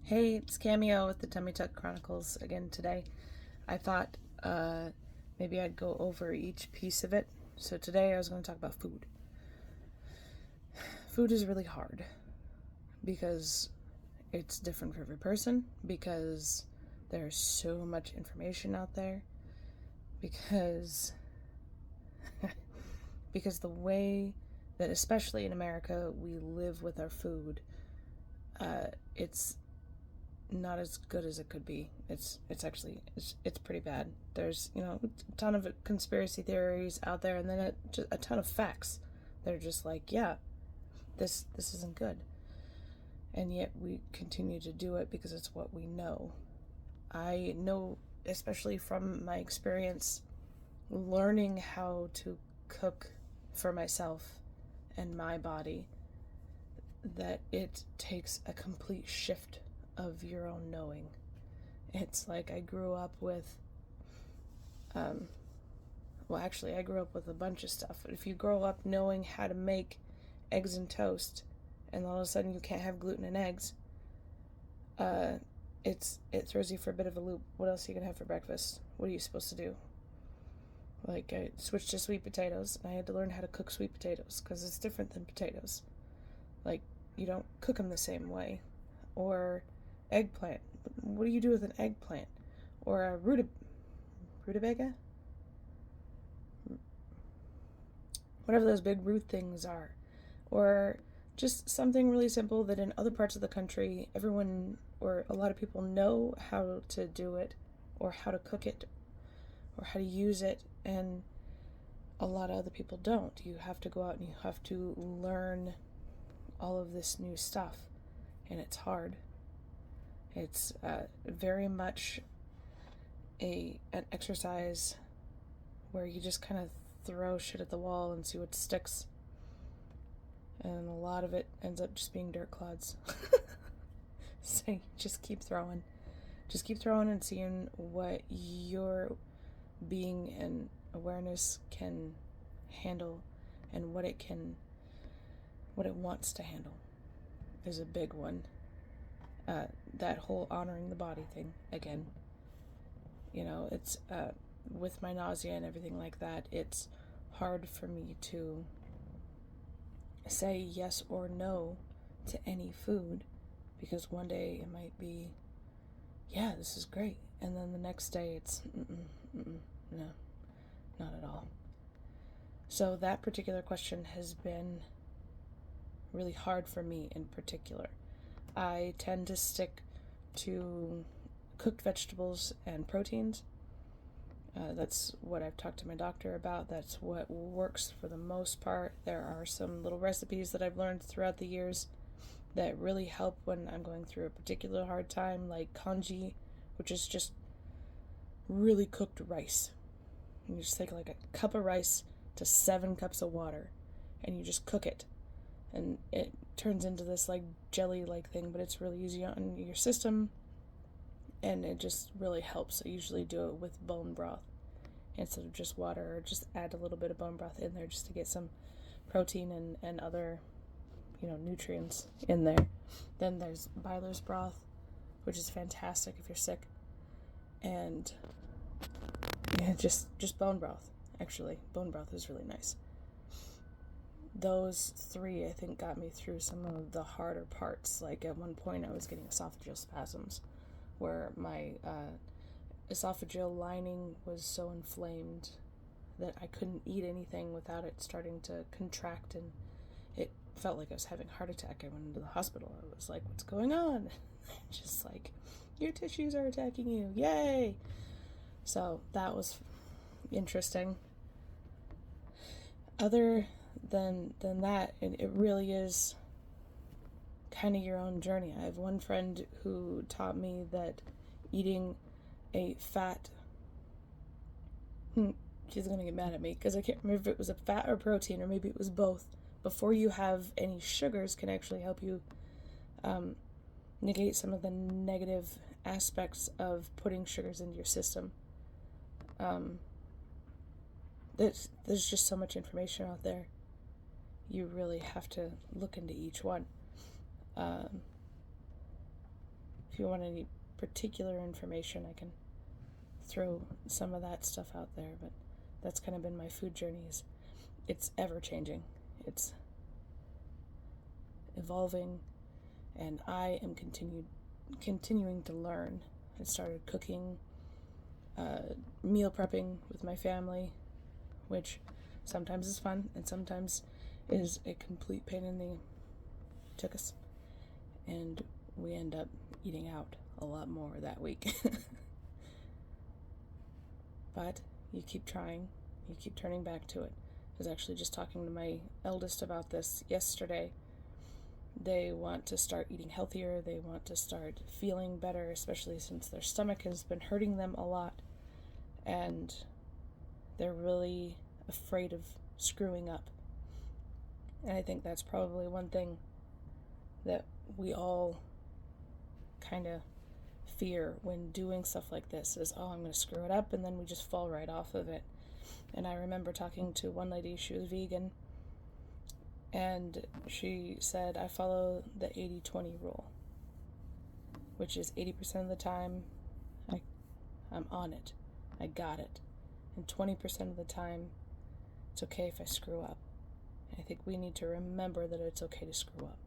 Hey, it's Cameo with the Tummy Tuck Chronicles again today. I thought maybe I'd go over each piece of it. So today I was going to talk about food. Food is really hard because it's different for every person, because there's so much information out there, because because the way that, especially in America, we live with our food, it's not as good as it could be. It's pretty bad. There's a ton of conspiracy theories out there, and then a ton of facts. They're just like, yeah, this isn't good, and yet we continue to do it because it's what we know. I know, especially from my experience learning how to cook for myself and my body, that it takes a complete shift of your own knowing. It's like I grew up with, I grew up with a bunch of stuff. If you grow up knowing how to make eggs and toast, and all of a sudden you can't have gluten in eggs, it throws you for a bit of a loop. What else are you gonna have for breakfast? What are you supposed to do? Like, I switched to sweet potatoes, and I had to learn how to cook sweet potatoes because it's different than potatoes. Like, you don't cook them the same way. Or eggplant. What do you do with an eggplant? Or a rutabaga? Whatever those big root things are. Or just something really simple that in other parts of the country, everyone or a lot of people know how to do it, or how to cook it, or how to use it, and a lot of other people don't. You have to go out and you have to learn all of this new stuff, and it's hard. It's very much an exercise where you just kind of throw shit at the wall and see what sticks, and a lot of it ends up just being dirt clods. So just keep throwing and seeing what your being and awareness can handle, and what it wants to handle is a big one. That whole honoring the body thing again. It's with my nausea and everything like that, it's hard for me to say yes or no to any food, because one day it might be, yeah, this is great, and then the next day it's no, not at all. So that particular question has been really hard for me in particular. I tend to stick to cooked vegetables and proteins. That's what I've talked to my doctor about. That's what works for the most part. There are some little recipes that I've learned throughout the years that really help when I'm going through a particular hard time, like congee, which is just really cooked rice. You just take like a cup of rice to 7 cups of water, and you just cook it, and it turns into this like jelly-like thing, but it's really easy on your system, and it just really helps. I usually do it with bone broth instead of just water, or just add a little bit of bone broth in there just to get some protein and other nutrients in there. Then there's Byler's broth, which is fantastic if you're sick, and just bone broth. Actually, bone broth is really nice. Those 3, I think, got me through some of the harder parts. Like, at one point I was getting esophageal spasms, where my esophageal lining was so inflamed that I couldn't eat anything without it starting to contract, and it felt like I was having a heart attack. I went into the hospital. I was like, what's going on? Just like, your tissues are attacking you. Yay! So that was interesting. Other than that, it really is kind of your own journey. I have one friend who taught me that eating a fat, she's gonna get mad at me because I can't remember if it was a fat or protein, or maybe it was both, before you have any sugars, can actually help you negate some of the negative aspects of putting sugars into your system. There's just so much information out there. You really have to look into each one. If you want any particular information, I can throw some of that stuff out there, but that's kind of been my food journeys. It's ever changing. It's evolving, and I am continuing to learn. I started cooking, meal prepping with my family, which sometimes is fun and sometimes is a complete pain in the tuchus, and we end up eating out a lot more that week. But you keep trying, you keep turning back to it. I was actually just talking to my eldest about this yesterday. They want to start eating healthier, they want to start feeling better, especially since their stomach has been hurting them a lot, and they're really afraid of screwing up. And I think that's probably one thing that we all kind of fear when doing stuff like this is, oh, I'm going to screw it up, and then we just fall right off of it. And I remember talking to one lady, she was vegan, and she said, I follow the 80-20 rule, which is 80% of the time I'm on it, I got it, and 20% of the time it's okay if I screw up. I think we need to remember that it's okay to screw up.